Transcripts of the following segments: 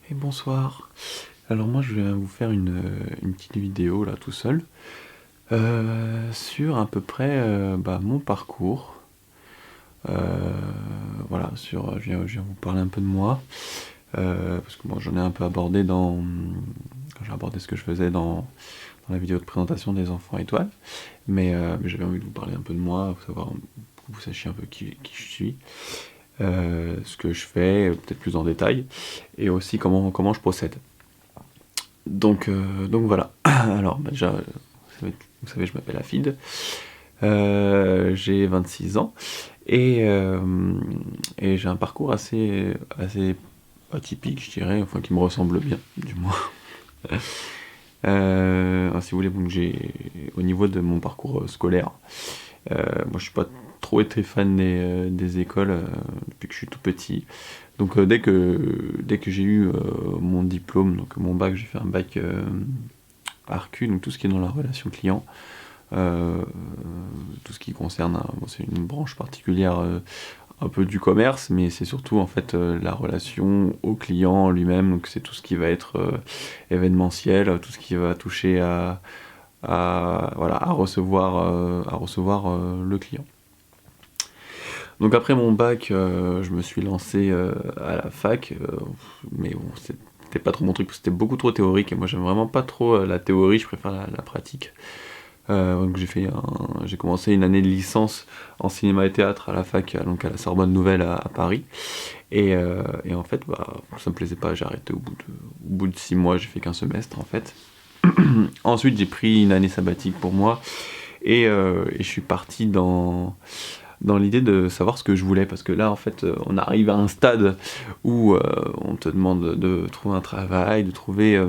Et bonsoir. Alors moi je vais vous faire une petite vidéo là tout seul sur à peu près mon parcours. Voilà, je viens vous parler un peu de moi. Parce que moi j'en ai un peu abordé quand j'ai abordé ce que je faisais dans la vidéo de présentation des enfants étoiles. Mais j'avais envie de vous parler un peu de moi, pour savoir, pour que vous sachiez un peu qui je suis. Ce que je fais, peut-être plus en détail, et aussi comment je procède. Donc voilà. Alors déjà, vous savez, je m'appelle Afid, j'ai 26 ans, et, et j'ai un parcours assez atypique, je dirais, enfin qui me ressemble bien, du moins. Si vous voulez, donc au niveau de mon parcours scolaire, moi je suis pas trop été fan des écoles depuis que je suis tout petit. Donc dès que j'ai eu mon diplôme, donc mon bac, j'ai fait un bac ARCU, donc tout ce qui est dans la relation client, euh, tout ce qui concerne, c'est une branche particulière un peu du commerce, mais c'est surtout en fait la relation au client lui-même, donc c'est tout ce qui va être événementiel, tout ce qui va toucher voilà, à recevoir le client. Donc après mon bac, je me suis lancé à la fac, mais bon, c'était pas trop mon truc, c'était beaucoup trop théorique, et moi j'aime vraiment pas trop la théorie, je préfère la pratique. Donc j'ai commencé une année de licence en cinéma et théâtre à la fac, donc à la Sorbonne Nouvelle à Paris. Et en fait, ça me plaisait pas, j'ai arrêté au bout de 6 mois, j'ai fait qu'un semestre en fait. Ensuite, j'ai pris une année sabbatique pour moi, et je suis parti dans l'idée de savoir ce que je voulais, parce que là en fait on arrive à un stade où on te demande de trouver un travail, de trouver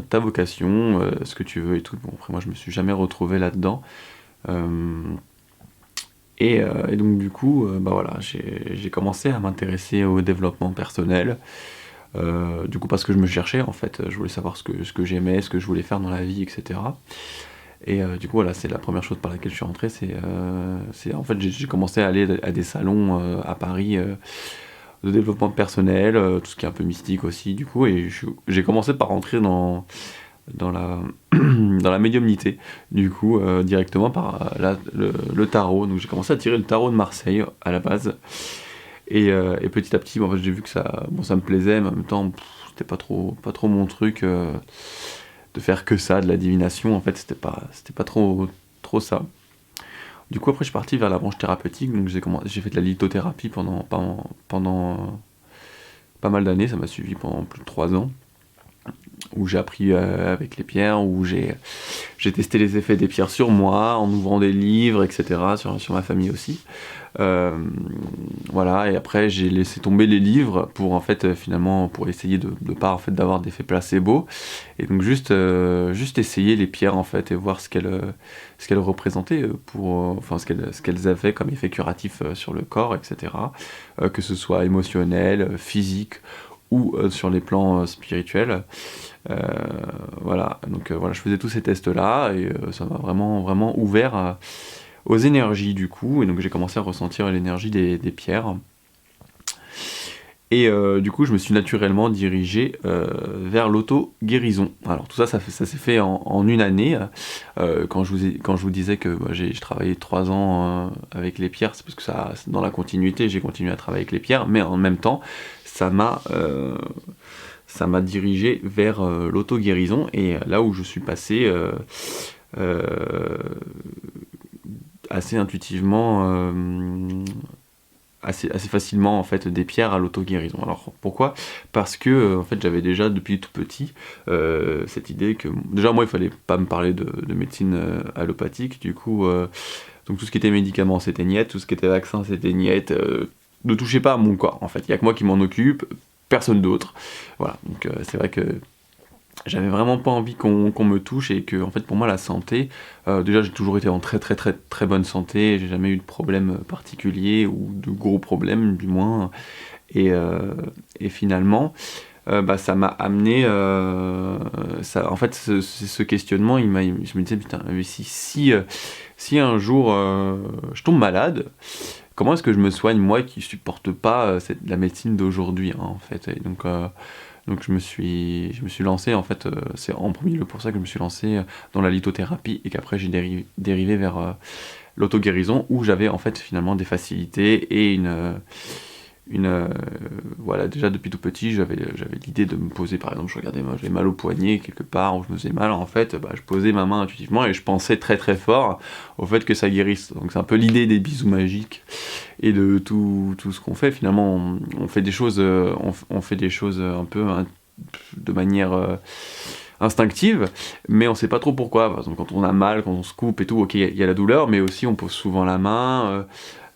ta vocation, ce que tu veux et tout. Bon, après moi je me suis jamais retrouvé là-dedans. Euh, et donc du coup voilà, j'ai commencé à m'intéresser au développement personnel, du coup parce que je me cherchais en fait, je voulais savoir ce que j'aimais, ce que je voulais faire dans la vie, etc. Et du coup, voilà, c'est la première chose par laquelle je suis rentré. En fait, j'ai commencé à aller à des salons à Paris de développement personnel, tout ce qui est un peu mystique aussi, du coup. Et j'ai commencé par rentrer dans dans la médiumnité, du coup, directement par le tarot. Donc j'ai commencé à tirer le tarot de Marseille à la base. Et petit à petit, en fait, j'ai vu que ça me plaisait, mais en même temps, c'était pas trop mon truc. De faire que ça, de la divination, en fait, c'était pas trop ça. Du coup, après, je suis parti vers la branche thérapeutique, donc j'ai fait de la lithothérapie pendant pas mal d'années, ça m'a suivi pendant plus de 3 ans, où j'ai appris avec les pierres, où j'ai testé les effets des pierres sur moi, en ouvrant des livres, etc., sur ma famille aussi. Euh, voilà, et après j'ai laissé tomber les livres pour en fait finalement pour essayer de pas en fait d'avoir d'effet placebo, et donc juste essayer les pierres en fait et voir ce qu'elles représentaient enfin ce qu'elles avaient comme effet curatif sur le corps, etc. Que ce soit émotionnel, physique ou sur les plans spirituels. Euh, voilà, donc voilà, je faisais tous ces tests là, et ça m'a vraiment vraiment ouvert aux énergies du coup, et donc j'ai commencé à ressentir l'énergie des pierres. Et du coup, je me suis naturellement dirigé vers l'auto-guérison. Alors tout ça, ça s'est fait en une année. Quand je vous disais que j'ai travaillé 3 ans avec les pierres, c'est parce que dans la continuité, j'ai continué à travailler avec les pierres, mais en même temps, ça m'a dirigé vers l'auto-guérison, et là où je suis passé euh, assez intuitivement, assez facilement en fait des pierres à l'auto-guérison. Alors pourquoi? Parce que en fait j'avais déjà depuis tout petit cette idée que déjà moi il fallait pas me parler de médecine allopathique, du coup donc tout ce qui était médicaments c'était niet, tout ce qui était vaccin c'était niet, ne touchez pas à mon corps en fait, il y a que moi qui m'en occupe, personne d'autre. Voilà, donc c'est vrai que j'avais vraiment pas envie qu'on me touche, et que en fait pour moi la santé, déjà j'ai toujours été en très très très très bonne santé, j'ai jamais eu de problème particulier, ou de gros problèmes du moins. Et finalement ça m'a amené en fait ce questionnement, je me disais putain, mais si un jour je tombe malade, comment est-ce que je me soigne, moi qui supporte pas la médecine d'aujourd'hui, hein, en fait. Et donc je me suis lancé, en fait, c'est en premier lieu pour ça que je me suis lancé dans la lithothérapie et qu'après j'ai dérivé vers l'auto-guérison où j'avais en fait finalement des facilités et une voilà, déjà depuis tout petit j'avais l'idée de me poser, par exemple je regardais, moi j'avais mal au poignet quelque part où je me faisais mal, en fait bah, je posais ma main intuitivement et je pensais très très fort au fait que ça guérisse. Donc c'est un peu l'idée des bisous magiques et de tout ce qu'on fait finalement. On fait des choses on fait des choses un peu de manière instinctive, mais on sait pas trop pourquoi. Par exemple, quand on a mal, quand on se coupe et tout, ok, il y a la douleur, mais aussi on pose souvent la main.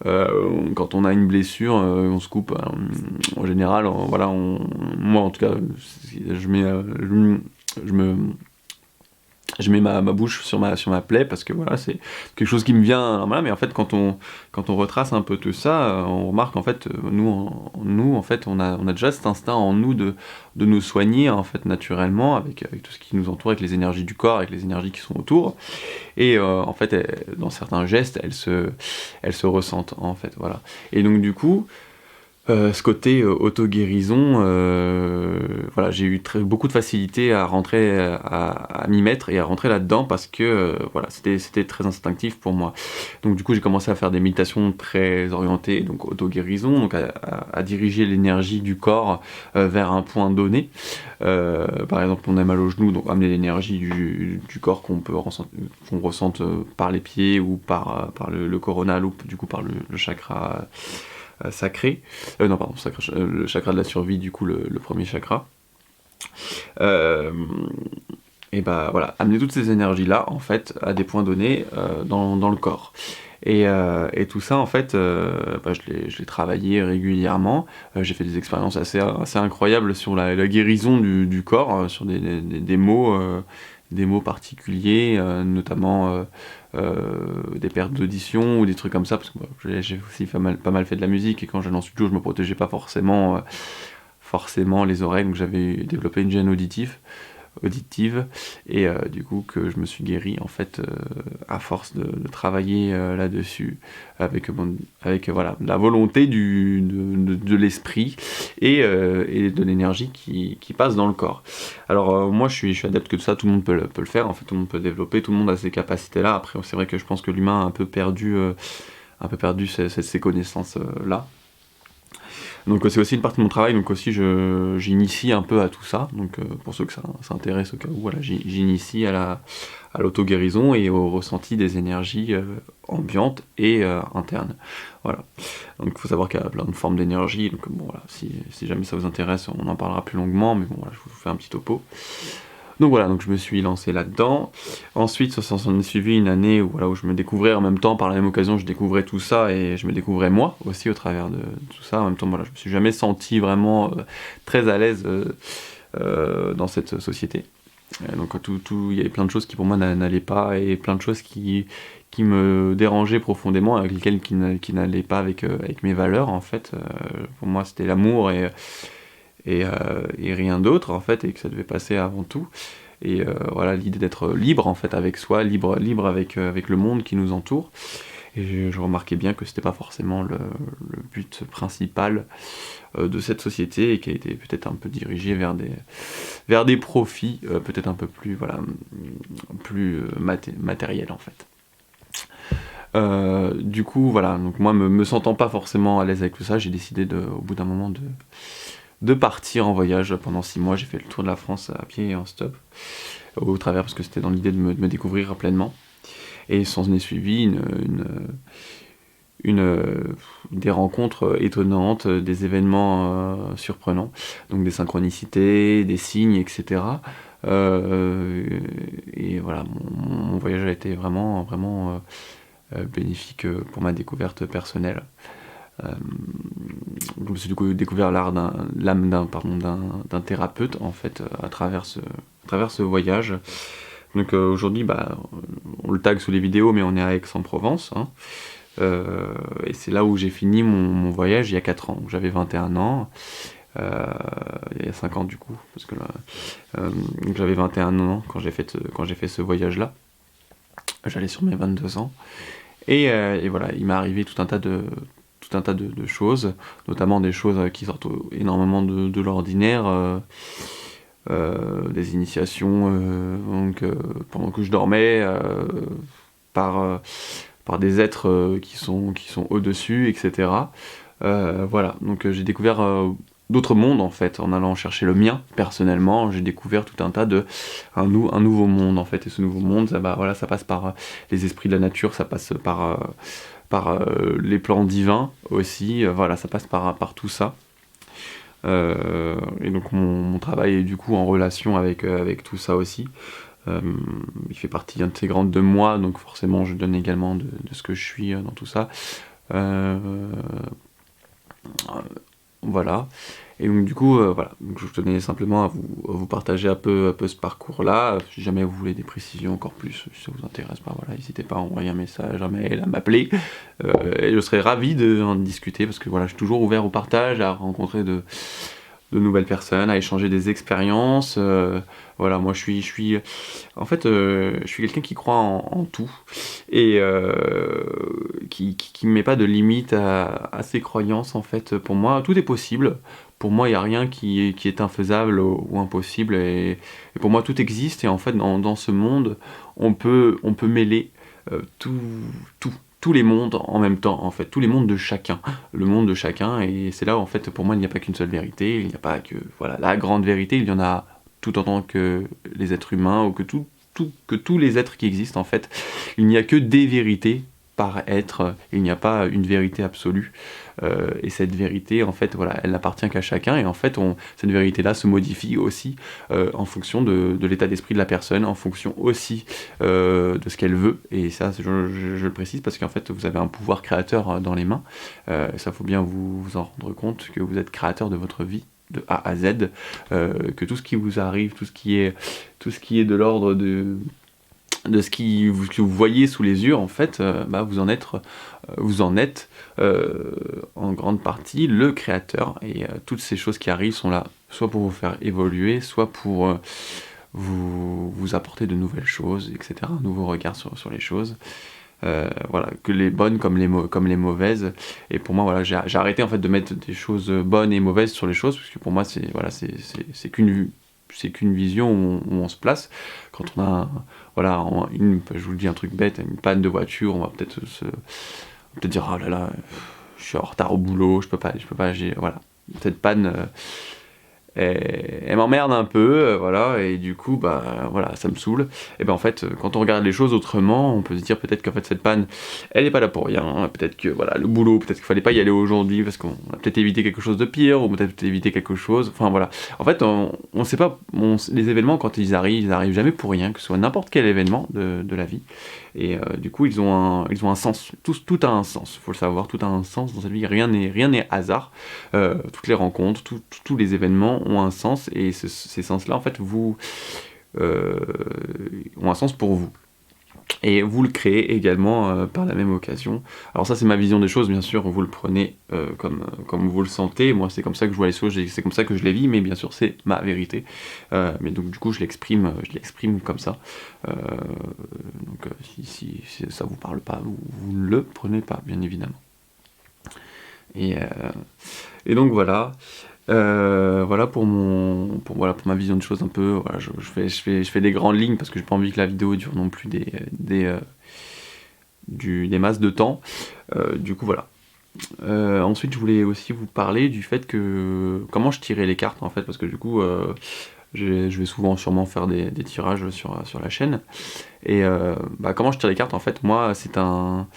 Quand on a une blessure, on se coupe. En général, voilà, moi en tout cas, je me, je mets ma bouche sur ma plaie parce que voilà, c'est quelque chose qui me vient, voilà. Mais en fait, quand on retrace un peu tout ça, on remarque en fait, nous en fait, on a déjà cet instinct en nous de nous soigner en fait naturellement avec tout ce qui nous entoure, avec les énergies du corps, avec les énergies qui sont autour. Et en fait, dans certains gestes, elles se ressentent en fait, voilà. Et donc du coup, ce côté auto-guérison, voilà, j'ai eu beaucoup de facilité à rentrer, à m'y mettre et à rentrer là-dedans parce que voilà, c'était très instinctif pour moi. Donc du coup, j'ai commencé à faire des méditations très orientées, donc auto-guérison, donc à diriger l'énergie du corps vers un point donné. Par exemple, on a mal au genou, donc amener l'énergie du corps qu'on ressente par les pieds ou par le coronal ou du coup par le chakra sacré. Non, pardon, le chakra de la survie, du coup, le premier chakra. Euh, et bah voilà, amener toutes ces énergies-là, en fait, à des points donnés dans le corps. Et tout ça, en fait, bah, je l'ai travaillé régulièrement. J'ai fait des expériences assez incroyables sur la guérison du corps, sur des mots particuliers, notamment des pertes d'audition ou des trucs comme ça, parce que bah, j'ai aussi pas mal fait de la musique, et quand j'allais en studio, je me protégeais pas forcément les oreilles, donc j'avais développé une gêne auditive et du coup que je me suis guéri en fait à force de travailler là-dessus avec voilà, la volonté de l'esprit et de l'énergie qui passe dans le corps. Alors moi je suis adepte que de ça, tout le monde peut le faire, en fait tout le monde peut développer, tout le monde a ces capacités là. Après c'est vrai que je pense que l'humain a un peu perdu ces connaissances là. Donc c'est aussi une partie de mon travail, donc aussi j'initie un peu à tout ça, donc pour ceux que ça intéresse au cas où, voilà, j'initie à l'auto-guérison et au ressenti des énergies ambiantes et internes. Voilà. Donc il faut savoir qu'il y a plein de formes d'énergie, donc bon voilà, si jamais ça vous intéresse, on en parlera plus longuement, mais bon voilà, je vous fais un petit topo. Donc voilà, donc je me suis lancé là-dedans. Ensuite, ça s'en est suivi une année où, voilà, où je me découvrais en même temps, par la même occasion, je découvrais tout ça et je me découvrais moi aussi au travers de tout ça. En même temps, voilà, je me suis jamais senti vraiment très à l'aise dans cette société. Donc il y avait plein de choses qui pour moi n'allaient pas et plein de choses qui me dérangeaient profondément, avec lesquelles qui n'allaient pas avec mes valeurs en fait. Pour moi, c'était l'amour et rien d'autre en fait, et que ça devait passer avant tout. Et voilà, l'idée d'être libre en fait avec soi, libre avec le monde qui nous entoure. Et je remarquais bien que c'était pas forcément le but principal de cette société, et qui a été peut-être un peu dirigée vers des profits peut-être un peu plus voilà, plus matériels en fait. Du coup voilà, donc moi me sentant pas forcément à l'aise avec tout ça, j'ai décidé au bout d'un moment de partir en voyage pendant 6 mois. J'ai fait le tour de la France à pied et en stop, au travers, parce que c'était dans l'idée de me découvrir pleinement. Et s'en est suivi des rencontres étonnantes, des événements surprenants, donc des synchronicités, des signes, etc. Et voilà, mon voyage a été vraiment bénéfique pour ma découverte personnelle. Je me suis du coup découvert l'âme d'un thérapeute en fait à travers ce voyage. Donc aujourd'hui, bah, on le tag sous les vidéos, mais on est à Aix-en-Provence, hein. Et c'est là où j'ai fini mon voyage il y a 4 ans. J'avais 21 ans, il y a 5 ans du coup, parce que là, donc j'avais 21 ans quand j'ai fait ce voyage-là. J'allais sur mes 22 ans. Et voilà, il m'est arrivé tout un tas tout un tas de choses, notamment des choses qui sortent énormément de l'ordinaire, des initiations donc, pendant que je dormais, par des êtres qui sont au-dessus, etc. Voilà, donc j'ai découvert d'autres mondes en fait, en allant chercher le mien personnellement, j'ai découvert tout un tas un nouveau monde en fait, et ce nouveau monde, voilà, ça passe par les esprits de la nature, ça passe par les plans divins aussi, voilà, ça passe par tout ça. Et donc mon travail est du coup en relation avec tout ça aussi. Il fait partie intégrante de moi, donc forcément je donne également de ce que je suis dans tout ça. Euh, voilà. Et donc du coup, voilà. Donc, je tenais simplement à vous partager un peu ce parcours-là. Si jamais vous voulez des précisions encore plus, si ça vous intéresse pas, voilà, n'hésitez pas à envoyer un message, un mail, à m'appeler. Et je serais ravi d'en discuter parce que voilà, je suis toujours ouvert au partage, à rencontrer de nouvelles personnes, à échanger des expériences. Voilà, moi en fait, je suis quelqu'un qui croit en tout et qui ne met pas de limite à ses croyances. En fait, pour moi, tout est possible. Pour moi, il n'y a rien qui est infaisable ou impossible. Et pour moi, tout existe. Et en fait, dans ce monde, on peut mêler tout, tout, tous les mondes en même temps, en fait, tous les mondes de chacun, le monde de chacun, et c'est là où, en fait, pour moi, il n'y a pas qu'une seule vérité, il n'y a pas que, voilà, la grande vérité, il y en a tout autant que les êtres humains, ou que tous les êtres qui existent, en fait, il n'y a que des vérités par être, il n'y a pas une vérité absolue, et cette vérité, en fait, voilà, elle n'appartient qu'à chacun, et en fait, cette vérité-là se modifie aussi en fonction de l'état d'esprit de la personne, en fonction aussi de ce qu'elle veut, et ça, je le précise, parce qu'en fait, vous avez un pouvoir créateur dans les mains, ça, faut bien vous en rendre compte, que vous êtes créateur de votre vie, de A à Z, que tout ce qui vous arrive, tout ce qui est de l'ordre de ce que vous voyez sous les yeux, en fait, vous en êtes en grande partie le créateur, et toutes ces choses qui arrivent sont là soit pour vous faire évoluer, soit pour vous apporter de nouvelles choses, etc., un nouveau regard sur les choses. Voilà, que les bonnes comme les mauvaises, et pour moi, voilà, j'ai arrêté en fait de mettre des choses bonnes et mauvaises sur les choses, parce que pour moi, c'est qu'une vision où on se place. Quand on a voilà, je vous le dis, un truc bête, une panne de voiture, on va peut-être dire, oh là là, je suis en retard au boulot, je peux pas, voilà, cette panne, elle m'emmerde un peu, voilà, et du coup, bah voilà, ça me saoule. Et ben en fait, quand on regarde les choses autrement, on peut se dire peut-être qu'en fait cette panne, elle est pas là pour rien, hein. Peut-être que voilà, le boulot, peut-être qu'il fallait pas y aller aujourd'hui parce qu'on a peut-être évité quelque chose de pire, ou peut-être évité quelque chose, enfin voilà. En fait, on sait pas, les événements quand ils arrivent jamais pour rien, que ce soit n'importe quel événement de la vie. Et du coup, ils ont un sens. Tout a un sens, faut le savoir, tout a un sens dans cette vie, rien n'est hasard. Toutes les rencontres, tous les événements ont un sens, et ces sens-là, en fait, ont un sens pour vous. Et vous le créez également par la même occasion. Alors ça, c'est ma vision des choses, bien sûr, vous le prenez comme vous le sentez. Moi, c'est comme ça que je vois les choses, c'est comme ça que je les vis, mais bien sûr, c'est ma vérité. Mais donc, du coup, je l'exprime comme ça. Donc, si ça vous parle pas, vous ne le prenez pas, bien évidemment. Et donc, voilà. Voilà pour ma vision de choses un peu. Voilà, je fais des grandes lignes parce que j'ai pas envie que la vidéo dure non plus des masses de temps. Du coup, voilà. Ensuite, je voulais aussi vous parler du fait que comment je tirais les cartes, en fait, parce que du coup, je vais souvent sûrement faire des tirages sur la chaîne. Et comment je tire les cartes, en fait, moi, c'est un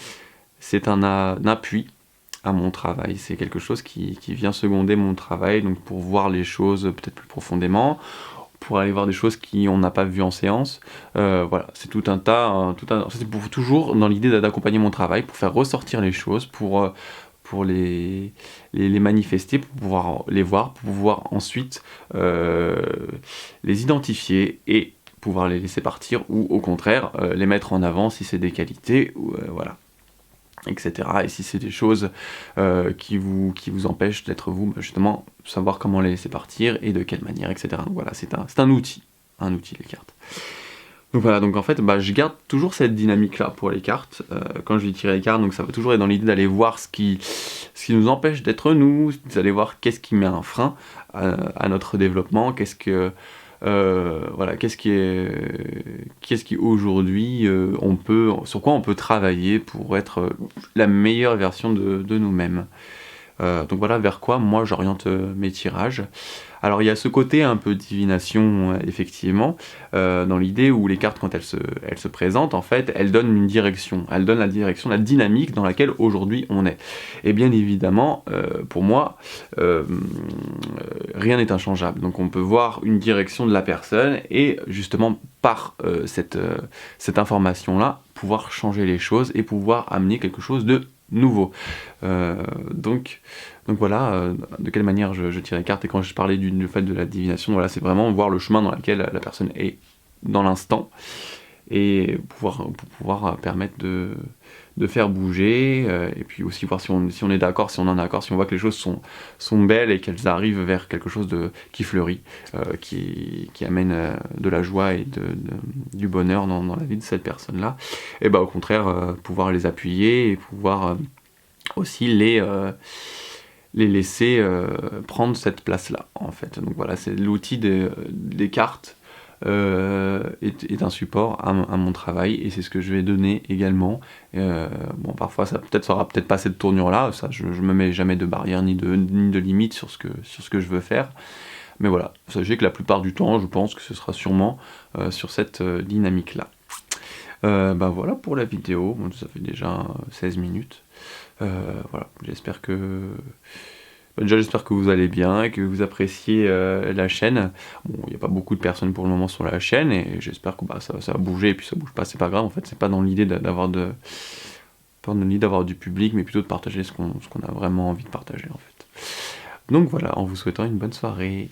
appui à mon travail. C'est quelque chose qui vient seconder mon travail, donc pour voir les choses peut-être plus profondément, pour aller voir des choses qu'on n'a pas vues en séance. Voilà, c'est tout un tas, c'est pour toujours dans l'idée d'accompagner mon travail, pour faire ressortir les choses, pour les manifester, pour pouvoir les voir, pour pouvoir ensuite les identifier et pouvoir les laisser partir, ou au contraire les mettre en avant si c'est des qualités, ou voilà, etc. Et si c'est des choses qui vous empêchent d'être vous, justement, savoir comment les laisser partir et de quelle manière, etc. Donc voilà, c'est un outil, les cartes. Donc voilà, donc en fait, je garde toujours cette dynamique-là pour les cartes. Quand je vais tirer les cartes, donc ça va toujours être dans l'idée d'aller voir ce qui nous empêche d'être nous, d'aller voir qu'est-ce qui met un frein à notre développement, voilà, qu'est-ce qui aujourd'hui sur quoi on peut travailler pour être la meilleure version de nous-mêmes. Donc voilà vers quoi moi j'oriente mes tirages. Alors il y a ce côté un peu divination, effectivement, dans l'idée où les cartes, quand elles se présentent, en fait, elles donnent une direction. Elles donnent la direction, la dynamique dans laquelle aujourd'hui on est. Et bien évidemment, pour moi, rien n'est inchangeable. Donc on peut voir une direction de la personne et justement par cette information-là, pouvoir changer les choses et pouvoir amener quelque chose de nouveau. Donc voilà, de quelle manière je tire les cartes, et quand je parlais du fait de la divination, voilà, c'est vraiment voir le chemin dans lequel la personne est dans l'instant, et pour pouvoir permettre de faire bouger, et puis aussi voir si on est d'accord, si on en est d'accord, si on voit que les choses sont belles et qu'elles arrivent vers quelque chose qui fleurit, qui amène de la joie et du bonheur dans la vie de cette personne-là, et au contraire, pouvoir les appuyer et pouvoir aussi les laisser prendre cette place-là, en fait. Donc voilà, c'est l'outil des cartes est un support à mon travail, et c'est ce que je vais donner également. Parfois ça sera peut-être pas cette tournure-là, ça, je me mets jamais de barrière ni de limite sur ce que je veux faire. Mais voilà, sachez que la plupart du temps, je pense que ce sera sûrement sur cette dynamique-là. Voilà pour la vidéo, bon, ça fait déjà 16 minutes. Voilà, j'espère que vous allez bien et que vous appréciez la chaîne. Bon, il n'y a pas beaucoup de personnes pour le moment sur la chaîne, et j'espère que ça va bouger, et puis ça bouge pas, c'est pas grave, en fait, c'est pas dans l'idée d'avoir du public, mais plutôt de partager ce qu'on a vraiment envie de partager, en fait. Donc voilà, en vous souhaitant une bonne soirée.